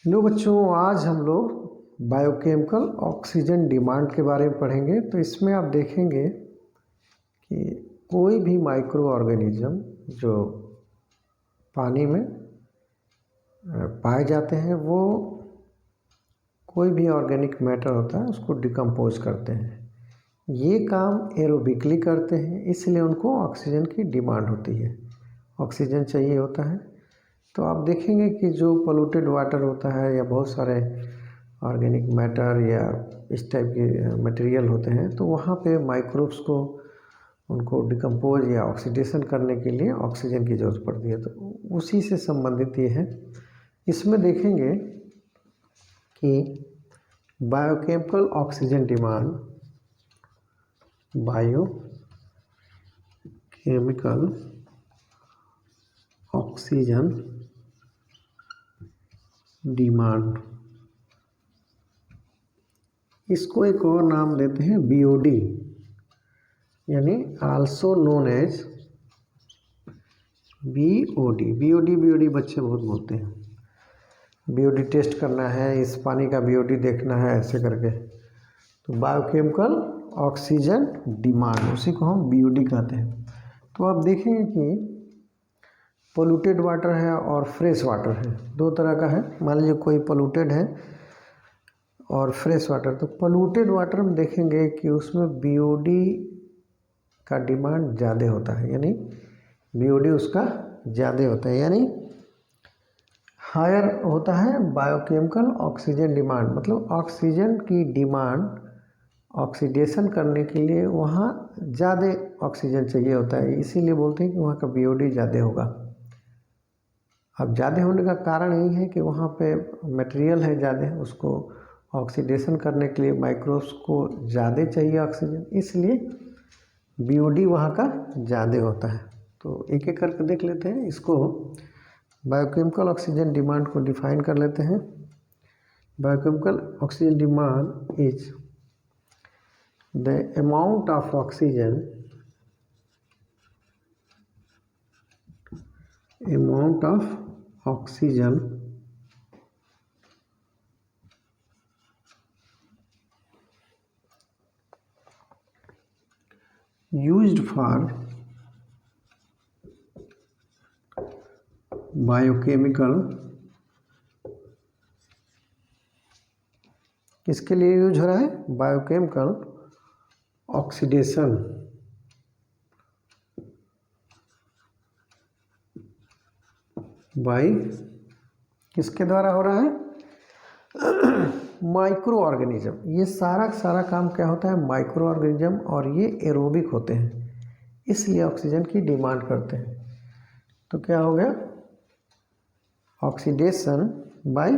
लो बच्चों, आज हम लोग बायोकेमिकल ऑक्सीजन डिमांड के बारे में पढ़ेंगे। तो इसमें आप देखेंगे कि कोई भी माइक्रो ऑर्गेनिज्म जो पानी में पाए जाते हैं वो कोई भी ऑर्गेनिक मैटर होता है उसको डिकम्पोज करते हैं। ये काम एरोबिकली करते हैं, इसलिए उनको ऑक्सीजन की डिमांड होती है, ऑक्सीजन चाहिए होता है। तो आप देखेंगे कि जो पोल्यूटेड वाटर होता है या बहुत सारे ऑर्गेनिक मैटर या इस टाइप के मटेरियल होते हैं, तो वहाँ पे माइक्रोब्स को उनको डिकम्पोज या ऑक्सीडेशन करने के लिए ऑक्सीजन की ज़रूरत पड़ती है। तो उसी से संबंधित ये है। इसमें देखेंगे कि biochemical oxygen demand, biochemical oxygen demand, इसको एक और नाम देते हैं बीओडी, यानी also known as BOD. BOD बच्चे बहुत बोलते हैं, बीओडी टेस्ट करना है, इस पानी का बीओडी देखना है, ऐसे करके। तो बायोकेमिकल ऑक्सीजन डिमांड, उसी को हम बीओडी कहते हैं। तो आप देखेंगे कि पोल्यूटेड वाटर है और फ्रेश वाटर है, दो तरह का है। मान लीजिए कोई पोल्यूटेड है और फ्रेश वाटर। तो पोल्यूटेड वाटर में देखेंगे कि उसमें बीओडी का डिमांड ज़्यादा होता है, यानी बीओडी उसका ज़्यादा होता है, यानी हायर होता है बायोकेमिकल ऑक्सीजन डिमांड। मतलब ऑक्सीजन की डिमांड ऑक्सीडेशन करने के लिए वहाँ ज़्यादा ऑक्सीजन चाहिए होता है, इसीलिए बोलते हैं कि वहाँ का बीओडी ज़्यादा होगा। अब ज़्यादा होने का कारण यही है कि वहाँ पे मटेरियल है ज़्यादा, उसको ऑक्सीडेशन करने के लिए माइक्रोब्स को ज़्यादा चाहिए ऑक्सीजन, इसलिए बीओडी वहाँ का ज़्यादा होता है। तो एक एक करके देख लेते हैं। इसको बायोकेमिकल ऑक्सीजन डिमांड को डिफाइन कर लेते हैं। Biochemical oxygen demand is the amount of oxygen used for biochemical, किसके लिए यूज हो रहा है? बायोकेमिकल ऑक्सीडेशन बाय, किसके द्वारा हो रहा है? Micro organism. ये सारा काम क्या होता है? माइक्रो ऑर्गेनिज्म, और ये एरोबिक होते हैं, इसलिए ऑक्सीजन की डिमांड करते हैं। तो क्या हो गया? Oxidation by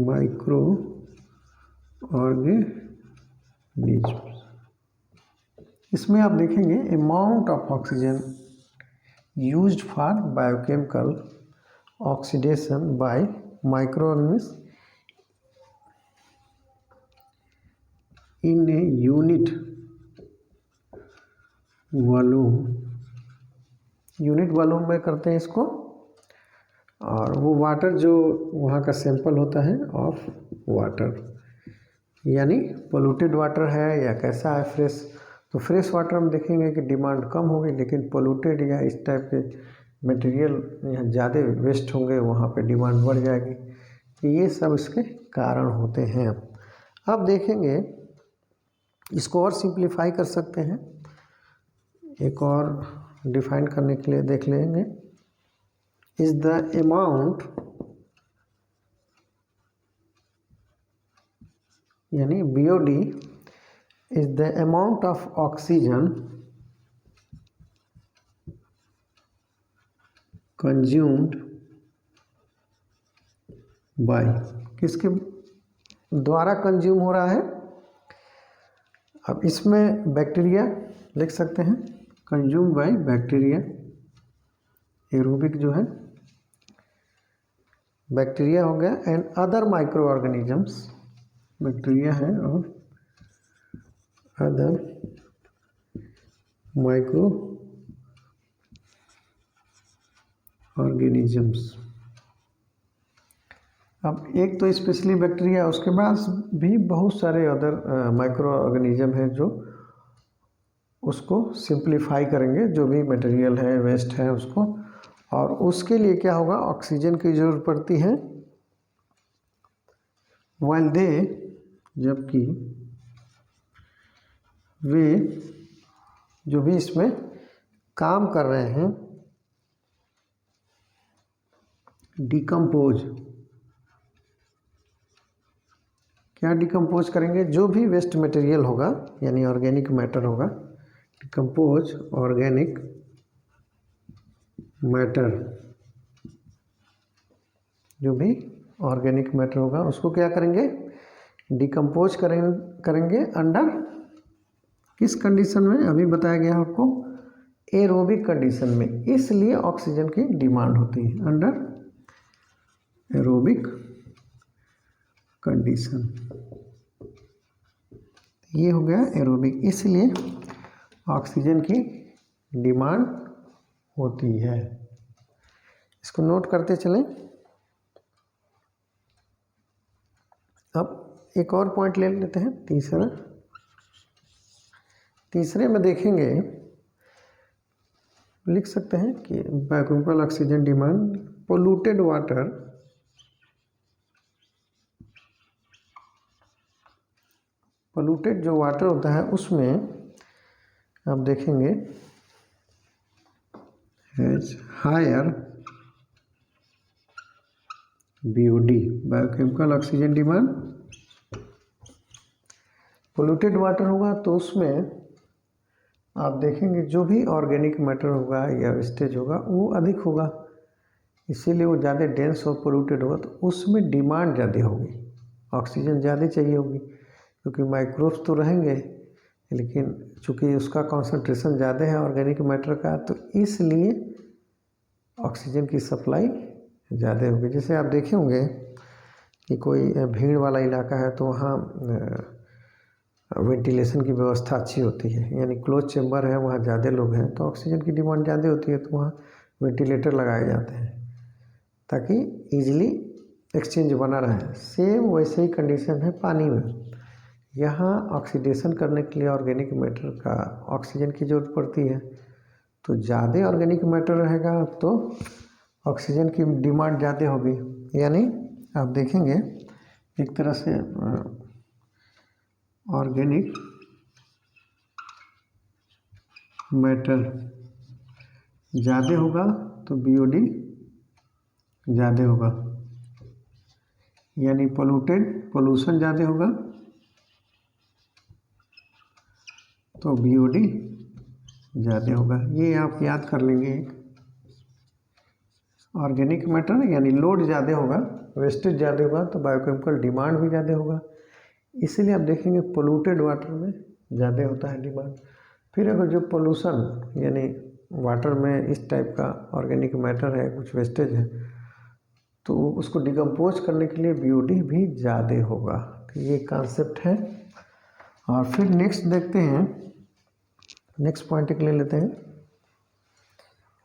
microorganism. इसमें आप देखेंगे amount of oxygen used for biochemical oxidation by microorganism in a unit volume में करते हैं इसको। और वो वाटर जो वहाँ का सैंपल होता है ऑफ वाटर, यानी पोल्यूटेड वाटर है या कैसा है, फ्रेश। तो फ्रेश वाटर में देखेंगे कि डिमांड कम होगी, लेकिन पोल्यूटेड या इस टाइप के मटेरियल यहाँ ज़्यादा वेस्ट होंगे, वहाँ पे डिमांड बढ़ जाएगी। तो ये सब इसके कारण होते हैं। अब देखेंगे, इसको और सिंप्लीफाई कर सकते हैं, एक और डिफाइन करने के लिए देख लेंगे। इज द अमाउंट, यानी BOD is the amount of oxygen consumed by, किसके द्वारा कंज्यूम हो रहा है? अब इसमें बैक्टीरिया लिख सकते हैं, कंज्यूम बाय बैक्टीरिया, एरोबिक जो है बैक्टीरिया हो गया, and other micro organisms, bacteria है और अदर माइक्रो ऑर्गेनिजम्स। अब एक तो स्पेशली बैक्टीरिया, उसके बाद भी बहुत सारे अदर माइक्रो ऑर्गेनिज्म हैं जो उसको सिंप्लीफाई करेंगे, जो भी मटेरियल है वेस्ट है उसको, और उसके लिए क्या होगा, ऑक्सीजन की ज़रूरत पड़ती है। वाइल दे, जबकि वे जो भी इसमें काम कर रहे हैं, डिकम्पोज, क्या डिकम्पोज करेंगे, जो भी वेस्ट मटेरियल होगा यानी ऑर्गेनिक मैटर होगा, डिकम्पोज ऑर्गेनिक मैटर, जो भी ऑर्गेनिक मैटर होगा उसको क्या करेंगे, डिकम्पोज करेंगे अंडर किस कंडीशन में, अभी बताया गया आपको, एरोबिक कंडीशन में। इसलिए ऑक्सीजन की डिमांड होती है अंडर एरोबिक कंडीशन। ये हो गया एरोबिक, इसलिए ऑक्सीजन की डिमांड होती है। इसको नोट करते चलें। अब एक और पॉइंट ले लेते हैं, तीसरे में देखेंगे, लिख सकते हैं कि biochemical oxygen demand, polluted water, polluted जो वाटर होता है उसमें आप देखेंगे has higher BOD, biochemical oxygen demand. Polluted water होगा तो उसमें आप देखेंगे जो भी ऑर्गेनिक मैटर होगा या वेस्टेज होगा वो अधिक होगा, इसीलिए वो ज़्यादा डेंस और पोल्यूटेड होगा, तो उसमें डिमांड ज़्यादा होगी, ऑक्सीजन ज़्यादा चाहिए होगी, क्योंकि माइक्रोब्स तो रहेंगे, लेकिन चूँकि उसका कॉन्सेंट्रेशन ज़्यादा है ऑर्गेनिक मैटर का, तो इसलिए ऑक्सीजन की सप्लाई ज़्यादा होगी। जैसे आप देखे होंगे कि कोई भीड़ वाला इलाका है तो वहाँ वेंटिलेशन की व्यवस्था अच्छी होती है, यानी क्लोज चेम्बर है, वहाँ ज़्यादा लोग हैं तो ऑक्सीजन की डिमांड ज़्यादा होती है, तो वहाँ वेंटिलेटर लगाए जाते हैं ताकि ईजिली एक्सचेंज बना रहे। सेम वैसे ही कंडीशन है पानी में, यहाँ ऑक्सीडेशन करने के लिए ऑर्गेनिक मैटर का ऑक्सीजन की ज़रूरत पड़ती है, तो ज़्यादा ऑर्गेनिक मैटर रहेगा तो ऑक्सीजन की डिमांड ज़्यादा होगी। यानी आप देखेंगे एक तरह से ऑर्गेनिक मैटर ज़्यादा होगा तो BOD ज़्यादा होगा, यानी पोल्यूशन ज़्यादा होगा तो BOD ज़्यादा होगा। ये आप याद कर लेंगे, ऑर्गेनिक मैटर यानी लोड ज़्यादा होगा, वेस्टेज ज़्यादा होगा तो बायोकेमिकल डिमांड भी ज़्यादा होगा, इसीलिए आप देखेंगे पोल्यूटेड वाटर में ज़्यादा होता है डिमांड। फिर अगर जो पोल्यूशन यानी वाटर में इस टाइप का ऑर्गेनिक मैटर है, कुछ वेस्टेज है, तो उसको डिकम्पोज करने के लिए BOD भी ज़्यादा होगा। तो ये कॉन्सेप्ट है। और फिर नेक्स्ट देखते हैं, नेक्स्ट पॉइंट ले लेते हैं।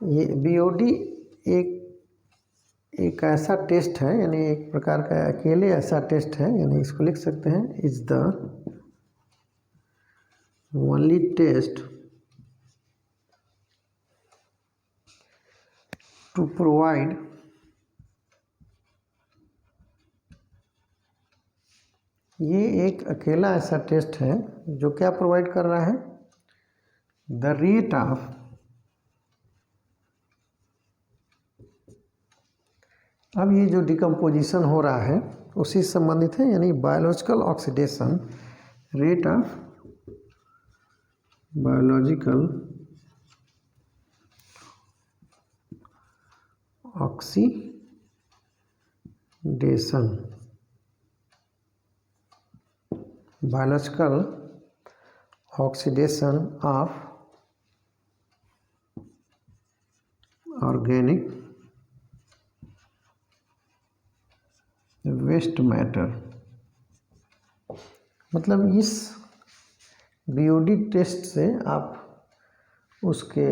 ये BOD एक ऐसा टेस्ट है, यानी एक प्रकार का अकेले ऐसा टेस्ट है, यानी इसको लिख सकते हैं is the only test to provide ये एक अकेला ऐसा टेस्ट है जो क्या प्रोवाइड कर रहा है, द रेट ऑफ अब ये जो डिकम्पोजिशन हो रहा है उसी से संबंधित है, यानी biological oxidation, rate of biological oxidation, biological oxidation of organic waste matter. मतलब इस BOD टेस्ट से आप उसके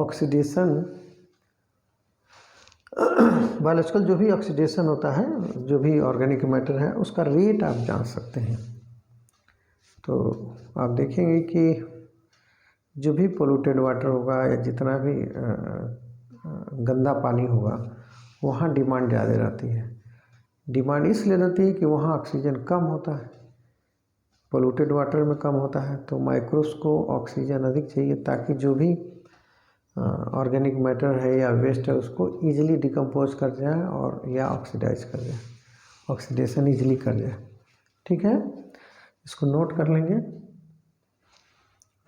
ऑक्सीडेशन बायोलॉजिकल जो भी ऑक्सीडेशन होता है, जो भी ऑर्गेनिक मैटर है, उसका रेट आप जान सकते हैं। तो आप देखेंगे कि जो भी पोल्यूटेड वाटर होगा या जितना भी गंदा पानी होगा, वहाँ डिमांड ज़्यादा रहती है। डिमांड इसलिए रहती है कि वहाँ ऑक्सीजन कम होता है, पोल्यूटेड वाटर में कम होता है। तो माइक्रोब्स को ऑक्सीजन अधिक चाहिए ताकि जो भी ऑर्गेनिक मैटर है या वेस्ट है उसको ईजिली डिकम्पोज कर जाए और या ऑक्सीडाइज कर जाए, ऑक्सीडेशन ईजिली कर जाए। ठीक है, इसको नोट कर लेंगे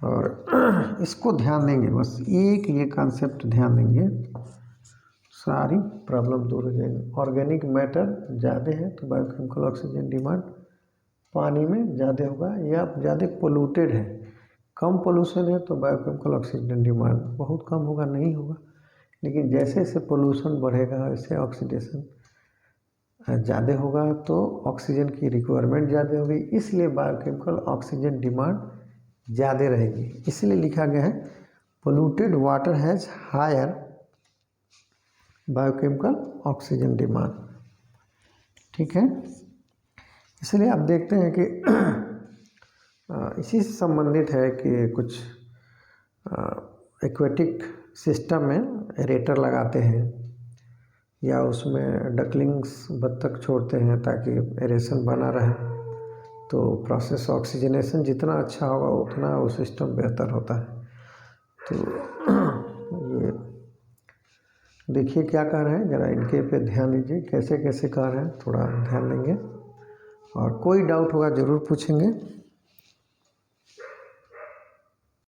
और इसको ध्यान देंगे, बस एक ये कॉन्सेप्ट ध्यान देंगे, सारी प्रॉब्लम दूर हो जाएगी। ऑर्गेनिक मैटर ज़्यादा है तो बायोकेमिकल ऑक्सीजन डिमांड पानी में ज़्यादा होगा, या ज़्यादा पोल्यूटेड है, कम पोल्यूशन है तो बायोकेमिकल ऑक्सीजन डिमांड बहुत कम होगा, नहीं होगा। लेकिन जैसे जैसे पोल्यूशन बढ़ेगा वैसे ऑक्सीडेशन ज़्यादा होगा तो ऑक्सीजन की रिक्वायरमेंट ज़्यादा होगी, इसलिए बायोकेमिकल ऑक्सीजन डिमांड ज़्यादा रहेगी। इसलिए लिखा गया है polluted water has higher biochemical oxygen demand. ठीक है, इसलिए आप देखते हैं कि इसी से संबंधित है कि कुछ एक्वेटिक सिस्टम में एरेटर लगाते हैं या उसमें डकलिंग्स बत्तख छोड़ते हैं ताकि एरेशन बना रहे। तो प्रोसेस ऑक्सीजनेशन जितना अच्छा होगा उतना वो सिस्टम बेहतर होता है। तो ये देखिए क्या कह रहे हैं, ज़रा इनके पे ध्यान दीजिए, कैसे कैसे कह रहे हैं, थोड़ा ध्यान देंगे और कोई डाउट होगा ज़रूर पूछेंगे।